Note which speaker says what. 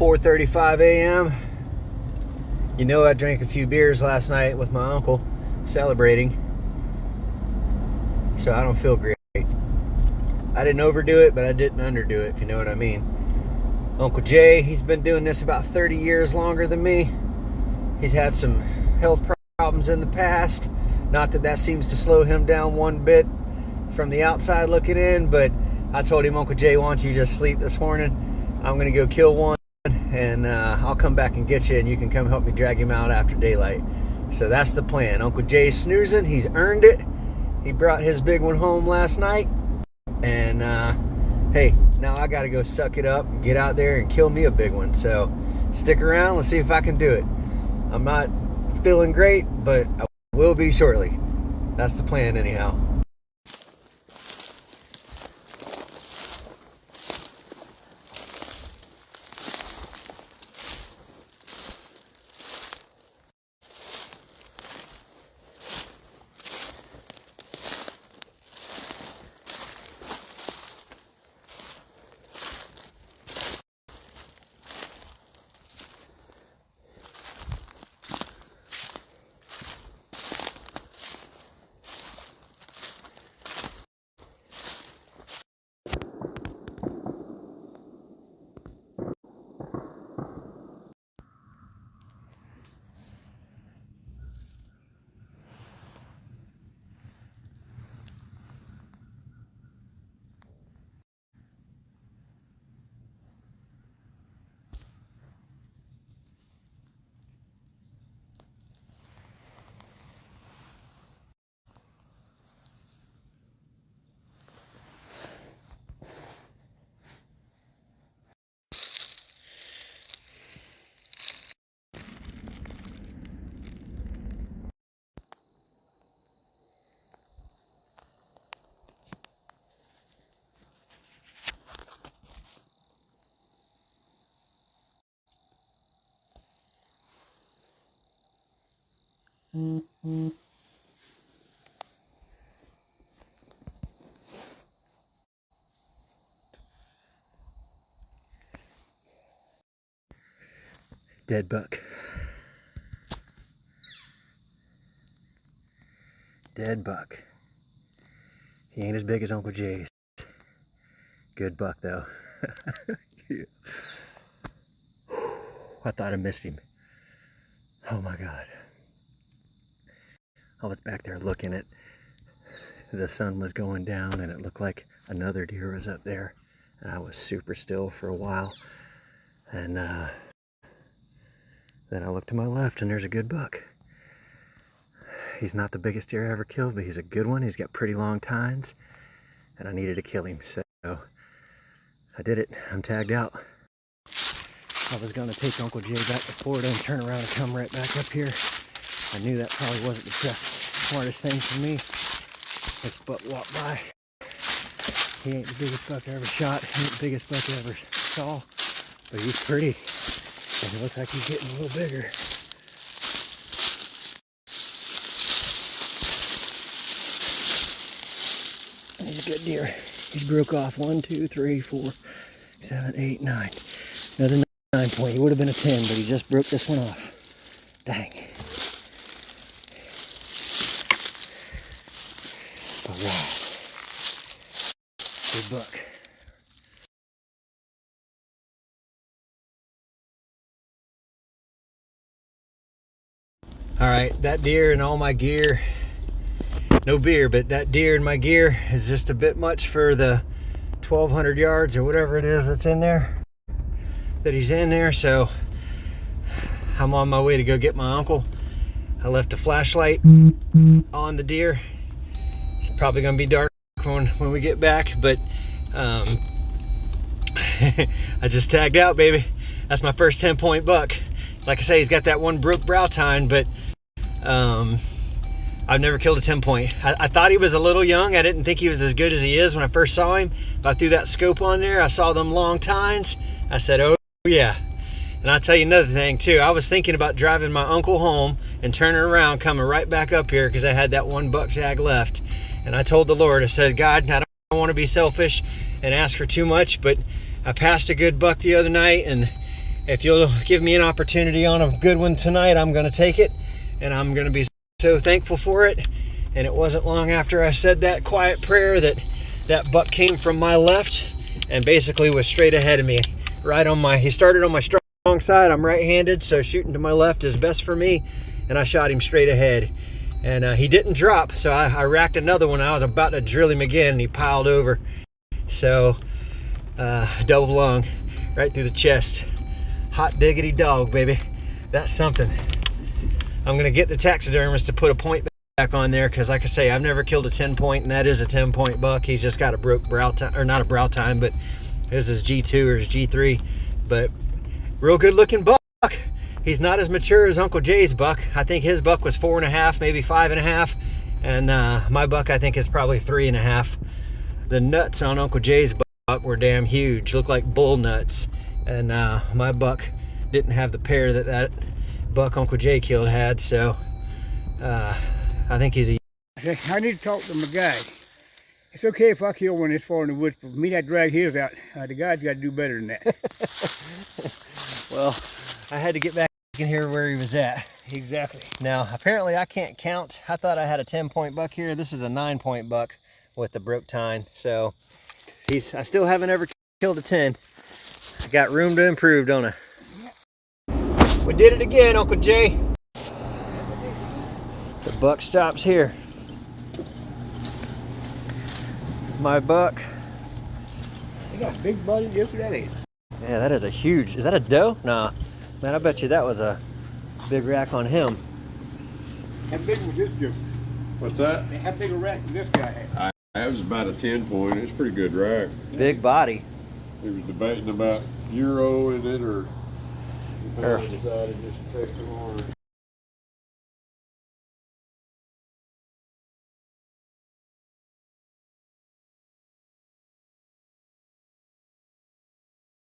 Speaker 1: 4:35 a.m. You know, I drank a few beers last night with my uncle celebrating, so I don't feel great. I didn't overdo it, but I didn't underdo it, if you know what I mean. Uncle Jay, he's been doing this about 30 years longer than me. He's had some health problems in the past. Not that that seems to slow him down one bit from the outside looking in, but I told him, Uncle Jay, why don't you just sleep this morning? I'm going to go kill one, and I'll come back and get you, and you can come help me drag him out after daylight. So that's the plan. Uncle Jay's snoozing. He's earned it. He brought his big one home last night. And, hey, now I got to go suck it up and get out there and kill me a big one. So stick around. Let's see if I can do it. I'm not feeling great, but I will be shortly. That's the plan anyhow. Dead buck. Dead buck. He ain't as big as Uncle Jay's. Good buck though. Yeah. I thought I missed him. Oh my God. I was back there looking at, the sun was going down and it looked like another deer was up there. And I was super still for a while. And then I looked to my left and there's a good buck. He's not the biggest deer I ever killed, but he's a good one. He's got pretty long tines and I needed to kill him. So I did it. I'm tagged out. I was going to take Uncle Jay back to Florida and turn around and come right back up here. I knew that probably wasn't the smartest thing for me. This buck walked by. He ain't the biggest buck I ever shot. He ain't the biggest buck I ever saw. But he's pretty. And it looks like he's getting a little bigger. And he's a good deer. He broke off 1, 2, 3, 4, 7, 8, 9. Another 9 point. He would have been a 10, but he just broke this one off. Dang. Alright. Good buck. Alright, that deer and all my gear, no beer, but that deer and my gear is just a bit much for the 1,200 yards or whatever it is that's in there, that he's in there, so I'm on my way to go get my uncle. I left a flashlight on the deer. It's probably gonna be dark when we get back, but I just tagged out, baby. That's my first 10-point buck. Like I say, he's got that one broke brow tine, but I've never killed a 10-point. I thought he was a little young. I didn't think he was as good as he is when I first saw him. But I threw that scope on there. I saw them long tines. I said, oh yeah. And I'll tell you another thing too. I was thinking about driving my uncle home and turning around, coming right back up here because I had that one buck tag left. And I told the Lord, I said, God, I don't want to be selfish and ask for too much, but I passed a good buck the other night, and if you'll give me an opportunity on a good one tonight, I'm going to take it, and I'm going to be so thankful for it. And it wasn't long after I said that quiet prayer that that buck came from my left and basically was straight ahead of me. He started on my strong side. I'm right-handed, so shooting to my left is best for me, and I shot him straight ahead. And he didn't drop, so I racked another one. I was about to drill him again, and he piled over. So, double lung, right through the chest. Hot diggity dog, baby. That's something. I'm gonna get the taxidermist to put a point back on there, because like I say, I've never killed a 10-point, and that is a 10-point buck. He's just got a broke brow tine, or not a brow tine, but this is G2 or his G3. But real good looking buck. He's not as mature as Uncle Jay's buck. I think his buck was 4.5, maybe 5.5, and my buck I think is probably 3.5. The nuts on Uncle Jay's buck were damn huge, looked like bull nuts, and my buck didn't have the pair that buck Uncle Jay killed had. So I think he's a...
Speaker 2: I need to talk to my guy. It's okay if I kill one this far in the woods, but for me to drag his out, the guy's got to do better than that.
Speaker 1: Well, I had to get back in here where he was at.
Speaker 2: Exactly.
Speaker 1: Now, apparently I can't count. I thought I had a 10-point buck here. This is a 9-point buck with the broke tine. So I still haven't ever killed a 10. I got room to improve, don't I? We did it again, Uncle Jay. The buck stops here. My buck.
Speaker 2: They got big body, just that is.
Speaker 1: Yeah, that is a huge... Is that a doe? Nah. Man, I bet you that was a big rack on him.
Speaker 2: How big was this dude?
Speaker 3: What's that?
Speaker 2: How big a rack did this guy have?
Speaker 3: That was about a 10-point. It's a pretty good rack.
Speaker 1: Big body.
Speaker 3: He was debating about Euro in it or
Speaker 1: Or-
Speaker 3: decided just to take the horn.